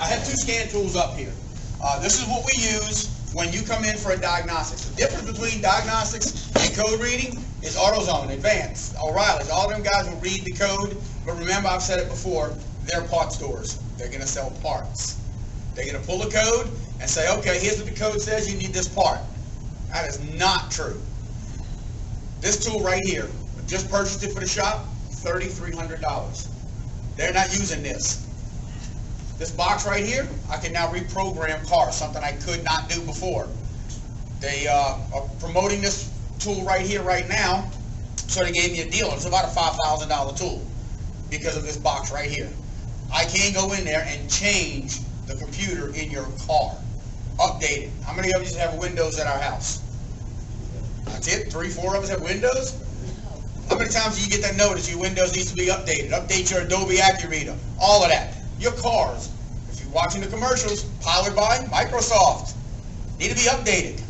I have two scan tools up here. This is what we use when you come in for a diagnostics. The difference between diagnostics and code reading is AutoZone, Advanced, O'Reilly's. All them guys will read the code, but remember, I've said it before, they're part stores. They're going to sell parts. They're going to pull a code and say, okay, here's what the code says, you need this part. That is not true. This tool right here, just purchased it for the shop, $3,300. They're not using this. This box right here, I can now reprogram cars, something I could not do before. They are promoting this tool right here, right now, so they gave me a deal. It's about a $5,000 tool because of this box right here. I can go in there and change the computer in your car, update it. How many of you have Windows at our house? That's it? 3, 4 of us have Windows? How many times do you get that notice your Windows needs to be updated? Update your Adobe Accureader, all of that. Your cars, if you're watching the commercials, powered by Microsoft, need to be updated.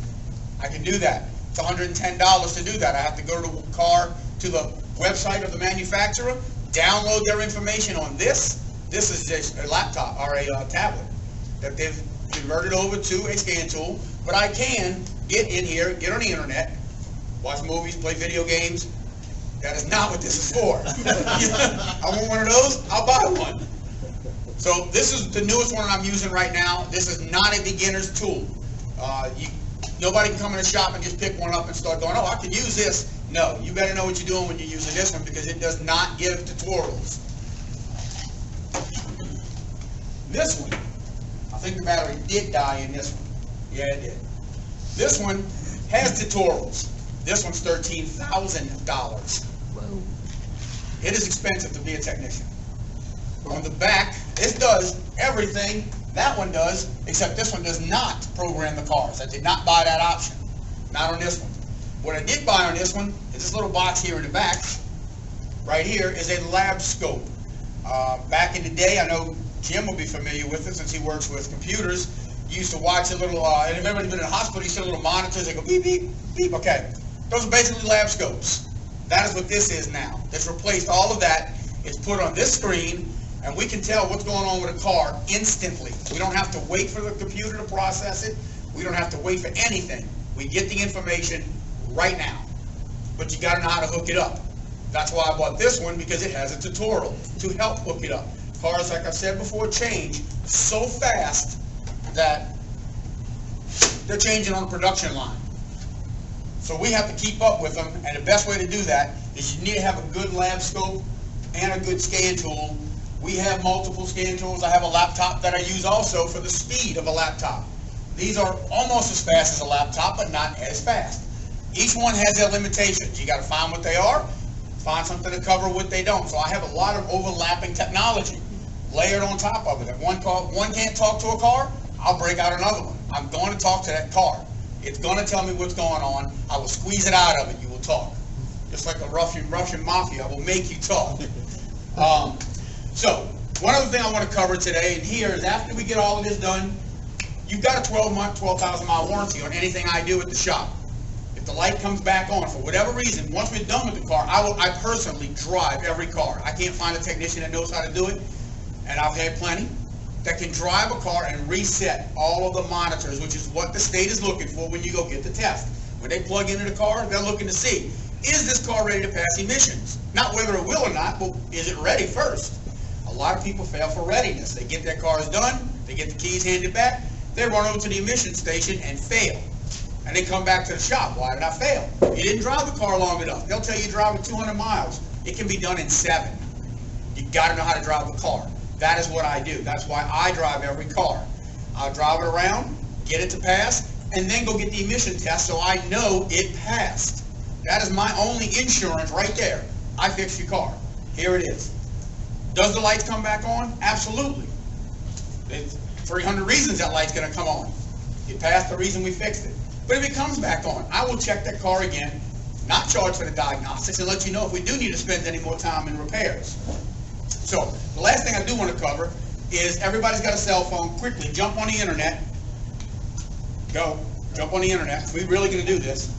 I can do that. It's $110 to do that. I have to go to the car, to the website of the manufacturer, download their information on this. This is just a laptop or a tablet that they've converted over to a scan tool. But I can get in here, get on the internet, watch movies, play video games. That is not what this is for. I want one of those, I'll buy one. So this is the newest one I'm using right now. This is not a beginner's tool. Nobody can come in the shop and just pick one up and start going, oh, I can use this. No, you better know what you're doing when you're using this one because it does not give tutorials. This one, I think the battery did die in this one. Yeah, it did. This one has tutorials. This one's $13,000. Whoa. It is expensive to be a technician. On the back, this does everything that one does, except this one does not program the cars. I did not buy that option. Not on this one. What I did buy on this one is this little box here in the back. Right here is a lab scope. Back in the day, I know Jim will be familiar with it since he works with computers. You used to watch a little, and if everybody's been in a hospital, you see little monitors, they go beep, beep, beep. Okay, those are basically lab scopes. That is what this is now. It's replaced all of that. It's put on this screen, and we can tell what's going on with a car instantly. We don't have to wait for the computer to process it. We don't have to wait for anything. We get the information right now. But you got to know how to hook it up. That's why I bought this one, because it has a tutorial to help hook it up. Cars, like I said before, change so fast that they're changing on the production line. So we have to keep up with them, and the best way to do that is you need to have a good lab scope and a good scan tool. We have multiple scan tools. I have a laptop that I use also for the speed of a laptop. These are almost as fast as a laptop, but not as fast. Each one has their limitations. You got to find what they are, find something to cover what they don't. So I have a lot of overlapping technology layered on top of it. If one can't talk to a car, I'll break out another one. I'm going to talk to that car. It's going to tell me what's going on. I will squeeze it out of it. You will talk. Just like the Russian mafia, I will make you talk. So, one other thing I want to cover today, and here is after we get all of this done, you've got a 12-month, 12,000-mile warranty on anything I do at the shop. If the light comes back on for whatever reason, once we're done with the car, I personally drive every car. I can't find a technician that knows how to do it, and I've had plenty, that can drive a car and reset all of the monitors, which is what the state is looking for when you go get the test. When they plug into the car, they're looking to see, is this car ready to pass emissions? Not whether it will or not, but is it ready first? A lot of people fail for readiness. They get their cars done, they get the keys handed back, they run over to the emissions station and fail. And they come back to the shop. Why did I fail? You didn't drive the car long enough. They'll tell you drive it 200 miles. It can be done in 7. You got to know how to drive the car. That is what I do. That's why I drive every car. I'll drive it around, get it to pass, and then go get the emission test so I know it passed. That is my only insurance right there. I fixed your car. Here it is. Does the lights come back on? Absolutely. There's 300 reasons that light's going to come on. It passed the reason we fixed it. But if it comes back on, I will check that car again, not charge for the diagnostics, and let you know if we do need to spend any more time in repairs. So, the last thing I do want to cover is everybody's got a cell phone. Quickly, jump on the internet. Go. Jump on the internet. We're really going to do this.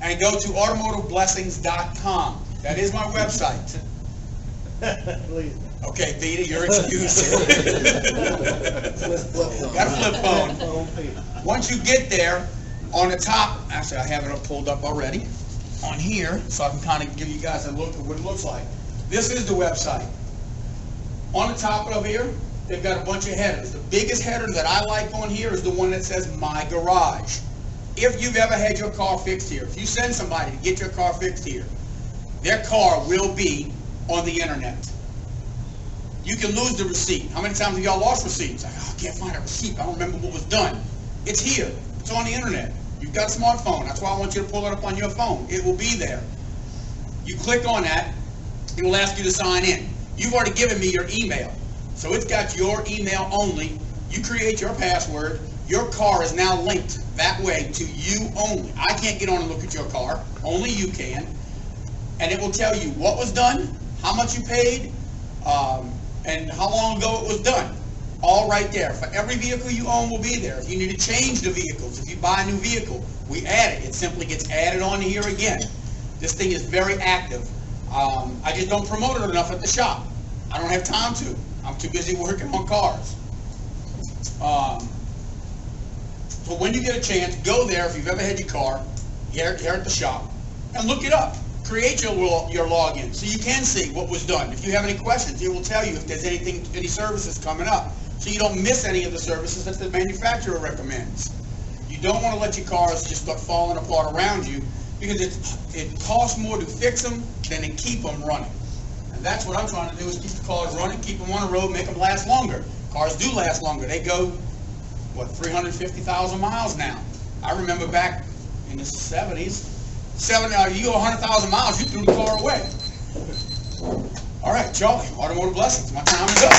And go to automotiveblessings.com. That is my website. Please. Okay, Vita, you're excused. Got a flip phone. Once you get there, on the top, actually I have it pulled up already, on here, so I can kind of give you guys a look at what it looks like. This is the website. On the top of here, they've got a bunch of headers. The biggest header that I like on here is the one that says My Garage. If you've ever had your car fixed here, if you send somebody to get your car fixed here, their car will be on the internet. You can lose the receipt. How many times have y'all lost receipts? Like, oh, I can't find a receipt. I don't remember what was done. It's here. It's on the internet. You've got a smartphone. That's why I want you to pull it up on your phone. It will be there. You click on that. It will ask you to sign in. You've already given me your email. So it's got your email only. You create your password. Your car is now linked that way to you only. I can't get on and look at your car. Only you can. And it will tell you what was done, how much you paid, and how long ago it was done. All right there. For every vehicle you own will be there. If you need to change the vehicles, if you buy a new vehicle, we add it. It simply gets added on here again. This thing is very active. I just don't promote it enough at the shop. I don't have time to. I'm too busy working on cars. So when you get a chance, go there if you've ever had your car here at the shop and look it up. Create your login so you can see what was done. If you have any questions, it will tell you if there's any services coming up, so you don't miss any of the services that the manufacturer recommends. You don't want to let your cars just start falling apart around you, because it costs more to fix them than to keep them running. And that's what I'm trying to do, is keep the cars running, keep them on the road, make them last longer. Cars do last longer. They go, what, 350,000 miles now. I remember back in the 70s, you go 100,000 miles, you threw the car away. All right, Charlie, automotive blessings. My time is up.